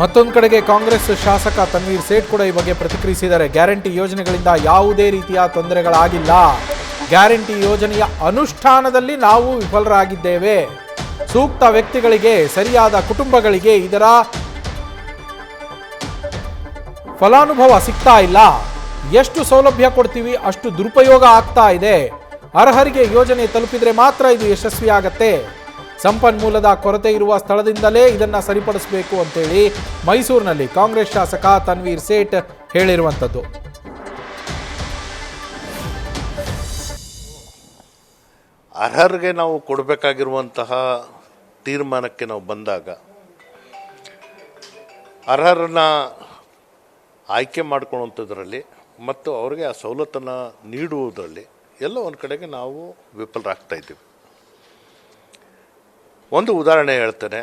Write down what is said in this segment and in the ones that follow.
ಮತ್ತೊಂದು ಕಡೆಗೆ ಕಾಂಗ್ರೆಸ್ ಶಾಸಕ ತನ್ವೀರ್ ಸೇಠ್ ಕೂಡ ಈ ಬಗ್ಗೆ ಪ್ರತಿಕ್ರಿಯಿಸಿದ್ದಾರೆ. ಗ್ಯಾರಂಟಿ ಯೋಜನೆಗಳಿಂದ ಯಾವುದೇ ರೀತಿಯ ತೊಂದರೆಗಳಾಗಿಲ್ಲ. ಗ್ಯಾರಂಟಿ ಯೋಜನೆಯ ಅನುಷ್ಠಾನದಲ್ಲಿ ನಾವು ವಿಫಲರಾಗಿದ್ದೇವೆ. ಸೂಕ್ತ ವ್ಯಕ್ತಿಗಳಿಗೆ, ಸರಿಯಾದ ಕುಟುಂಬಗಳಿಗೆ ಇದರ ಫಲಾನುಭವ ಸಿಗ್ತಾ ಇಲ್ಲ. ಎಷ್ಟು ಸೌಲಭ್ಯ ಕೊಡ್ತೀವಿ ಅಷ್ಟು ದುರುಪಯೋಗ ಆಗ್ತಾ ಇದೆ. ಅರ್ಹರಿಗೆ ಯೋಜನೆ ತಲುಪಿದ್ರೆ ಮಾತ್ರ ಇದು ಯಶಸ್ವಿಯಾಗತ್ತೆ. ಸಂಪನ್ಮೂಲದ ಕೊರತೆ ಇರುವ ಸ್ಥಳದಿಂದಲೇ ಇದನ್ನ ಸರಿಪಡಿಸಬೇಕು ಅಂತೇಳಿ ಮೈಸೂರಿನಲ್ಲಿ ಕಾಂಗ್ರೆಸ್ ಶಾಸಕ ತನ್ವೀರ್ ಸೇಠ್ ಹೇಳಿರುವಂಥದ್ದು. ಅರ್ಹರಿಗೆ ನಾವು ಕೊಡಬೇಕಾಗಿರುವಂತಹ ತೀರ್ಮಾನಕ್ಕೆ ನಾವು ಬಂದಾಗ ಅರ್ಹರನ್ನ ಆಯ್ಕೆ ಮಾಡ್ಕೊಳ್ಳುವಂಥದ್ರಲ್ಲಿ ಮತ್ತು ಅವರಿಗೆ ಆ ಸವಲತ್ತನ್ನು ನೀಡುವುದರಲ್ಲಿ ಎಲ್ಲ ಒಂದು ಕಡೆಗೆ ನಾವು ವಿಫಲರಾಗ್ತಾ ಇದ್ದೀವಿ. ಒಂದು ಉದಾಹರಣೆ ಹೇಳ್ತೇನೆ.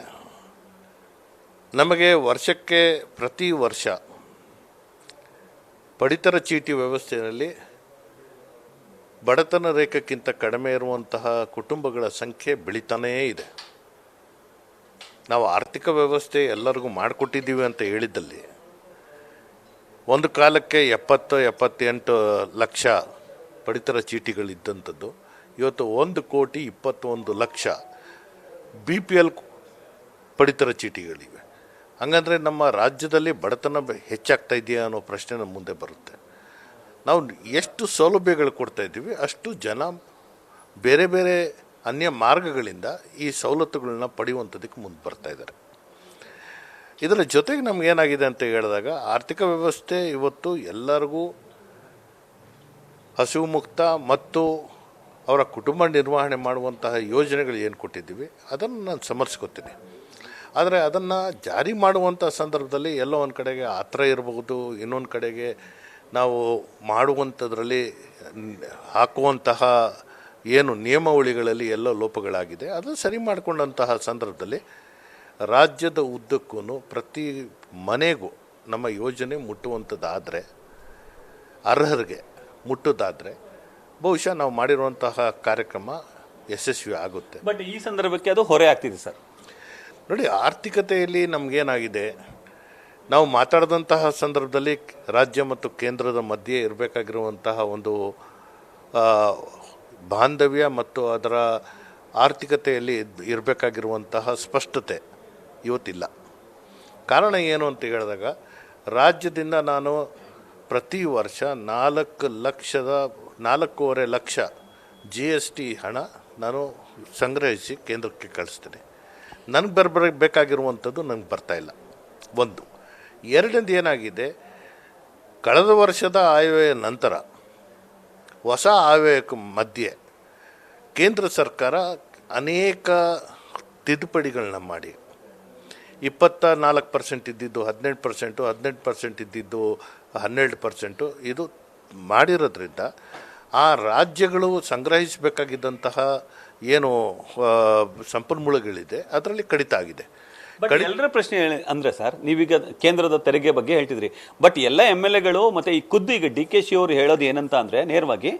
ನಮಗೆ ವರ್ಷಕ್ಕೆ ಪ್ರತಿ ವರ್ಷ ಪಡಿತರ ಚೀಟಿ ವ್ಯವಸ್ಥೆಯಲ್ಲಿ ಬಡತನ ರೇಖೆಗಿಂತ ಕಡಿಮೆ ಇರುವಂತಹ ಕುಟುಂಬಗಳ ಸಂಖ್ಯೆ ಬೆಳೀತಾನೇ ಇದೆ. ನಾವು ಆರ್ಥಿಕ ವ್ಯವಸ್ಥೆ ಎಲ್ಲರಿಗೂ ಮಾಡಿಕೊಟ್ಟಿದ್ದೀವಿ ಅಂತ ಹೇಳಿದ್ದಲ್ಲಿ ಒಂದು ಕಾಲಕ್ಕೆ 70-78 ಲಕ್ಷ ಪಡಿತರ ಚೀಟಿಗಳಿದ್ದಂಥದ್ದು ಇವತ್ತು 1,21,00,000 BPL ಪಡಿತರ ಚೀಟಿಗಳಿವೆ. ಹಂಗಂದರೆ ನಮ್ಮ ರಾಜ್ಯದಲ್ಲಿ ಬಡತನ ಹೆಚ್ಚಾಗ್ತಾ ಇದೆಯಾ ಅನ್ನೋ ಪ್ರಶ್ನೆ ನಮ್ಮ ಮುಂದೆ ಬರುತ್ತೆ. ನಾವು ಎಷ್ಟು ಸೌಲಭ್ಯಗಳು ಕೊಡ್ತಾ ಇದ್ದೀವಿ ಅಷ್ಟು ಜನ ಬೇರೆ ಬೇರೆ ಅನ್ಯ ಮಾರ್ಗಗಳಿಂದ ಈ ಸವಲತ್ತುಗಳನ್ನ ಪಡೆಯುವಂಥದ್ದಕ್ಕೆ ಮುಂದೆ ಬರ್ತಾ ಇದ್ದಾರೆ. ಇದರ ಜೊತೆಗೆ ನಮಗೇನಾಗಿದೆ ಅಂತ ಹೇಳಿದಾಗ ಆರ್ಥಿಕ ವ್ಯವಸ್ಥೆ ಇವತ್ತು ಎಲ್ಲರಿಗೂ ಹಸಿವು ಮುಕ್ತ ಮತ್ತು ಅವರ ಕುಟುಂಬ ನಿರ್ವಹಣೆ ಮಾಡುವಂತಹ ಯೋಜನೆಗಳು ಏನು ಕೊಟ್ಟಿದ್ದೀವಿ ಅದನ್ನು ನಾನು ಸಮರ್ಸ್ಕೊತೀನಿ. ಆದರೆ ಅದನ್ನು ಜಾರಿ ಮಾಡುವಂಥ ಸಂದರ್ಭದಲ್ಲಿ ಎಲ್ಲೋ ಒಂದು ಕಡೆಗೆ ಆತರ ಇರಬಹುದು, ಇನ್ನೊಂದು ಕಡೆಗೆ ನಾವು ಮಾಡುವಂಥದ್ರಲ್ಲಿ ಹಾಕುವಂತಹ ಏನು ನಿಯಮಾವಳಿಗಳಲ್ಲಿ ಎಲ್ಲೋ ಲೋಪಗಳಾಗಿದೆ. ಅದನ್ನು ಸರಿ ಮಾಡಿಕೊಂಡಂತಹ ಸಂದರ್ಭದಲ್ಲಿ ರಾಜ್ಯದ ಉದ್ದಕ್ಕೂ ಪ್ರತಿ ಮನೆಗೂ ನಮ್ಮ ಯೋಜನೆ ಮುಟ್ಟುವಂಥದ್ದಾದರೆ, ಅರ್ಹರಿಗೆ ಮುಟ್ಟೋದಾದರೆ ಬಹುಶಃ ನಾವು ಮಾಡಿರುವಂತಹ ಕಾರ್ಯಕ್ರಮ ಯಶಸ್ವಿ ಆಗುತ್ತೆ. ಬಟ್ ಈ ಸಂದರ್ಭಕ್ಕೆ ಅದು ಹೊರೆ ಆಗ್ತಿದೆ ಸರ್. ನೋಡಿ, ಆರ್ಥಿಕತೆಯಲ್ಲಿ ನಮಗೇನಾಗಿದೆ, ನಾವು ಮಾತಾಡಿದಂತಹ ಸಂದರ್ಭದಲ್ಲಿ ರಾಜ್ಯ ಮತ್ತು ಕೇಂದ್ರದ ಮಧ್ಯೆ ಇರಬೇಕಾಗಿರುವಂತಹ ಒಂದು ಬಾಂಧವ್ಯ ಮತ್ತು ಅದರ ಆರ್ಥಿಕತೆಯಲ್ಲಿ ಇರಬೇಕಾಗಿರುವಂತಹ ಸ್ಪಷ್ಟತೆ ಇವತ್ತಿಲ್ಲ. ಕಾರಣ ಏನು ಅಂತ ಹೇಳಿದಾಗ ರಾಜ್ಯದಿಂದ ನಾನು ಪ್ರತಿ ವರ್ಷ 4.5 ಲಕ್ಷ GST ಹಣ ನಾನು ಸಂಗ್ರಹಿಸಿ ಕೇಂದ್ರಕ್ಕೆ ಕಳಿಸ್ತೀನಿ. ನನಗೆ ಬರಬೇಕಾಗಿರುವಂಥದ್ದು ನನಗೆ ಬರ್ತಾಯಿಲ್ಲ. ಒಂದು. ಎರಡನೇದು ಏನಾಗಿದೆ, ಕಳೆದ ವರ್ಷದ ಆಯವ್ಯಯ ನಂತರ ಹೊಸ ಆಯವ್ಯಯಕ್ಕೆ ಮಧ್ಯೆ ಕೇಂದ್ರ ಸರ್ಕಾರ ಅನೇಕ ತಿದ್ದುಪಡಿಗಳನ್ನ ಮಾಡಿ 24% ಇದ್ದಿದ್ದು 18%, 18% ಇದ್ದಿದ್ದು 12% ಇದು ಮಾಡಿರೋದ್ರಿಂದ ಆ ರಾಜ್ಯಗಳು ಸಂಗ್ರಹಿಸಬೇಕಾಗಿದ್ದಂತಹ ಏನು ಸಂಪನ್ಮೂಲಗಳಿದೆ ಅದರಲ್ಲಿ ಕಡಿತ ಆಗಿದೆ. ಎಲ್ಲರ ಪ್ರಶ್ನೆ ಅಂದ್ರೆ ಸರ್, ನೀವೀಗ ಕೇಂದ್ರದ ತೆರಿಗೆ ಬಗ್ಗೆ ಹೇಳ್ತಿದ್ರಿ, ಬಟ್ ಎಲ್ಲ MLAಗಳು ಮತ್ತೆ ಈ ಖುದ್ದು ಈಗ DKಶಿ ಅವರು ಹೇಳೋದು ಏನಂತ ಅಂದ್ರೆ ನೇರವಾಗಿ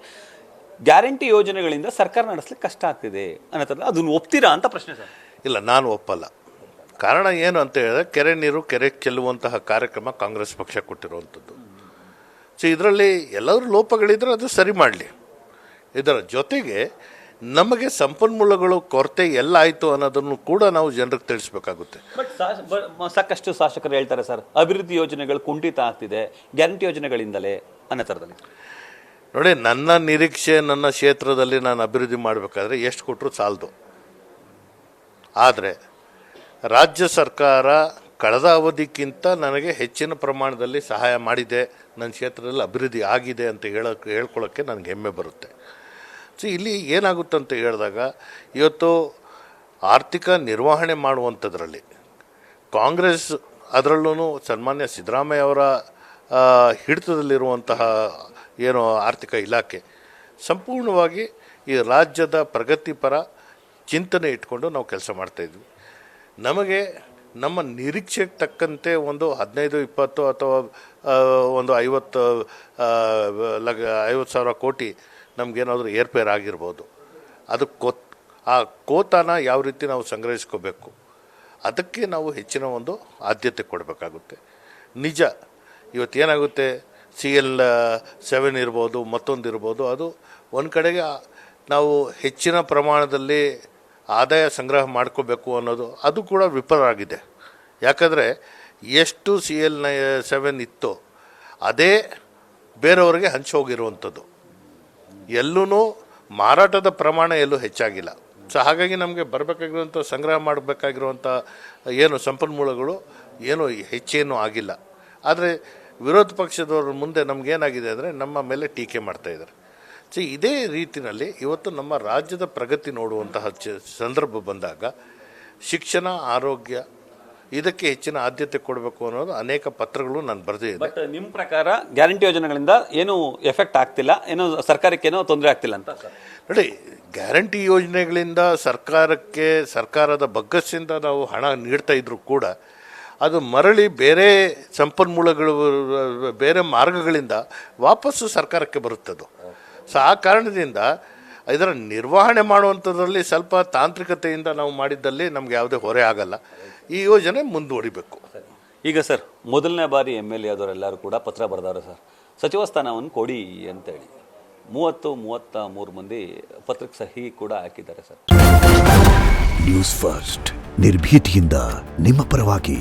ಗ್ಯಾರಂಟಿ ಯೋಜನೆಗಳಿಂದ ಸರ್ಕಾರ ನಡೆಸಲಿಕ್ಕೆ ಕಷ್ಟ ಆಗ್ತಿದೆ ಅನ್ನೋದು, ಅದನ್ನು ಒಪ್ತೀರಾ ಅಂತ ಪ್ರಶ್ನೆ ಸರ್. ಇಲ್ಲ, ನಾನು ಒಪ್ಪಲ್ಲ. ಕಾರಣ ಏನು ಅಂತ ಹೇಳಿದ್ರೆ ಕೆರೆ ನೀರು ಕೆರೆ ಚೆಲ್ಲುವಂತಹ ಕಾರ್ಯಕ್ರಮ ಕಾಂಗ್ರೆಸ್ ಪಕ್ಷ ಕೊಟ್ಟಿರುವಂಥದ್ದು. ಸೊ ಇದರಲ್ಲಿ ಎಲ್ಲರೂ ಲೋಪಗಳಿದ್ರೆ ಅದು ಸರಿ ಮಾಡಲಿ. ಇದರ ಜೊತೆಗೆ ನಮಗೆ ಸಂಪನ್ಮೂಲಗಳು ಕೊರತೆ ಎಲ್ಲ ಆಯಿತು ಅನ್ನೋದನ್ನು ಕೂಡ ನಾವು ಜನರಿಗೆ ತಿಳಿಸ್ಬೇಕಾಗುತ್ತೆ. ಬಟ್ ಸಾಕಷ್ಟು ಶಾಸಕರು ಹೇಳ್ತಾರೆ ಸರ್, ಅಭಿವೃದ್ಧಿ ಯೋಜನೆಗಳು ಕುಂಠಿತ ಆಗ್ತಿದೆ ಗ್ಯಾರಂಟಿ ಯೋಜನೆಗಳಿಂದಲೇ ಅನ್ನೋ ಥರದಲ್ಲಿ. ನೋಡಿ, ನನ್ನ ನಿರೀಕ್ಷೆ ನನ್ನ ಕ್ಷೇತ್ರದಲ್ಲಿ ನಾನು ಅಭಿವೃದ್ಧಿ ಮಾಡಬೇಕಾದ್ರೆ ಎಷ್ಟು ಕೊಟ್ಟರು ಸಾಲದು. ಆದರೆ ರಾಜ್ಯ ಸರ್ಕಾರ ಕಳೆದ ಅವಧಿಗಿಂತ ನನಗೆ ಹೆಚ್ಚಿನ ಪ್ರಮಾಣದಲ್ಲಿ ಸಹಾಯ ಮಾಡಿದೆ, ನನ್ನ ಕ್ಷೇತ್ರದಲ್ಲಿ ಅಭಿವೃದ್ಧಿ ಆಗಿದೆ ಅಂತ ಹೇಳ್ಕೊಳ್ಳೋಕ್ಕೆ ನನಗೆ ಹೆಮ್ಮೆ ಬರುತ್ತೆ. ಸೊ ಇಲ್ಲಿ ಏನಾಗುತ್ತೆ ಅಂತ ಹೇಳಿದಾಗ ಇವತ್ತು ಆರ್ಥಿಕ ನಿರ್ವಹಣೆ ಮಾಡುವಂಥದ್ರಲ್ಲಿ ಕಾಂಗ್ರೆಸ್, ಅದರಲ್ಲೂ ಸನ್ಮಾನ್ಯ ಸಿದ್ದರಾಮಯ್ಯ ಅವರ ಹಿಡಿತದಲ್ಲಿರುವಂತಹ ಏನು ಆರ್ಥಿಕ ಇಲಾಖೆ ಸಂಪೂರ್ಣವಾಗಿ ಈ ರಾಜ್ಯದ ಪ್ರಗತಿಪರ ಚಿಂತನೆ ಇಟ್ಕೊಂಡು ನಾವು ಕೆಲಸ ಮಾಡ್ತಾಯಿದ್ವಿ. ನಮಗೆ ನಮ್ಮ ನಿರೀಕ್ಷೆಗೆ ತಕ್ಕಂತೆ ಒಂದು 15-20 ಅಥವಾ ಒಂದು 50,000 ಕೋಟಿ ನಮಗೇನಾದರೂ ಏರ್ಪೇರ್ ಆಗಿರ್ಬೋದು. ಅದು ಆ ಕೋತಾನ ಯಾವ ರೀತಿ ನಾವು ಸಂಗ್ರಹಿಸ್ಕೋಬೇಕು ಅದಕ್ಕೆ ನಾವು ಹೆಚ್ಚಿನ ಒಂದು ಆದ್ಯತೆ ಕೊಡಬೇಕಾಗುತ್ತೆ. ನಿಜ ಇವತ್ತೇನಾಗುತ್ತೆ, CL7 ಇರ್ಬೋದು, ಮತ್ತೊಂದು ಇರ್ಬೋದು, ಅದು ಒಂದು ಕಡೆಗೆ ನಾವು ಹೆಚ್ಚಿನ ಪ್ರಮಾಣದಲ್ಲಿ ಆದಾಯ ಸಂಗ್ರಹ ಮಾಡ್ಕೋಬೇಕು ಅನ್ನೋದು ಅದು ಕೂಡ ವಿಫಲ ಆಗಿದೆ. ಯಾಕಂದರೆ ಎಷ್ಟು CL7 ಇತ್ತೋ ಅದೇ ಬೇರೆಯವರಿಗೆ ಹಂಚೋಗಿರುವಂಥದ್ದು, ಎಲ್ಲೂ ಮಾರಾಟದ ಪ್ರಮಾಣ ಎಲ್ಲೂ ಹೆಚ್ಚಾಗಿಲ್ಲ. ಸೊ ಹಾಗಾಗಿ ನಮಗೆ ಬರಬೇಕಾಗಿರುವಂಥ ಸಂಗ್ರಹ ಮಾಡಬೇಕಾಗಿರುವಂಥ ಏನು ಸಂಪನ್ಮೂಲಗಳು ಏನು ಹೆಚ್ಚೇನೂ ಆಗಿಲ್ಲ. ಆದರೆ ವಿರೋಧ ಪಕ್ಷದವ್ರ ಮುಂದೆ ನಮಗೇನಾಗಿದೆ ಅಂದರೆ ನಮ್ಮ ಮೇಲೆ ಟೀಕೆ ಮಾಡ್ತಾಯಿದ್ದಾರೆ. ಸೊ ಇದೇ ರೀತಿಯಲ್ಲಿ ಇವತ್ತು ನಮ್ಮ ರಾಜ್ಯದ ಪ್ರಗತಿ ನೋಡುವಂತಹ ಸಂದರ್ಭ ಬಂದಾಗ ಶಿಕ್ಷಣ, ಆರೋಗ್ಯ ಇದಕ್ಕೆ ಹೆಚ್ಚಿನ ಆದ್ಯತೆ ಕೊಡಬೇಕು ಅನ್ನೋದು ಅನೇಕ ಪತ್ರಗಳು ನಾನು ಬರೆದಿದ್ದೆ. ಬಟ್ ನಿಮ್ಮ ಪ್ರಕಾರ ಗ್ಯಾರಂಟಿ ಯೋಜನೆಗಳಿಂದ ಏನು ಎಫೆಕ್ಟ್ ಆಗ್ತಿಲ್ಲ, ಏನೋ ಸರ್ಕಾರಕ್ಕೇನೋ ತೊಂದರೆ ಆಗ್ತಿಲ್ಲ ಅಂತ ಸರ್? ನೋಡಿ, ಗ್ಯಾರಂಟಿ ಯೋಜನೆಗಳಿಂದ ಸರ್ಕಾರಕ್ಕೆ ಸರ್ಕಾರದ ಬಗ್ಗಸ್ಸಿಂದ ನಾವು ಹಣ ನೀಡ್ತಾ ಇದ್ರೂ ಕೂಡ ಅದು ಮರಳಿ ಬೇರೆ ಸಂಪನ್ಮೂಲಗಳು, ಬೇರೆ ಮಾರ್ಗಗಳಿಂದ ವಾಪಸ್ಸು ಸರ್ಕಾರಕ್ಕೆ ಬರುತ್ತದು. ಸೊ ಆ ಕಾರಣದಿಂದ ಇದರ ನಿರ್ವಹಣೆ ಮಾಡುವಂಥದ್ರಲ್ಲಿ ಸ್ವಲ್ಪ ತಾಂತ್ರಿಕತೆಯಿಂದ ನಾವು ಮಾಡಿದ್ದಲ್ಲಿ ನಮ್ಗೆ ಯಾವುದೇ ಹೊರೆ ಆಗಲ್ಲ. ಈ ಯೋಜನೆ ಮುಂದುವರಿಬೇಕು. ಈಗ ಸರ್, ಮೊದಲನೇ ಬಾರಿ MLA ಆದವರೆಲ್ಲರೂ ಕೂಡ ಪತ್ರ ಬರೆದವರು ಸರ್, ಸಚಿವ ಸ್ಥಾನವನ್ನು ಕೊಡಿ ಅಂತೇಳಿ 33 ಮಂದಿ ಪತ್ರಕ್ಕೆ ಸಹಿ ಕೂಡ ಹಾಕಿದ್ದಾರೆ ಸರ್. ನ್ಯೂಸ್ ಫಸ್ಟ್ ನಿರ್ಭೀತಿಯಿಂದ ನಿಮ್ಮ ಪರವಾಗಿ.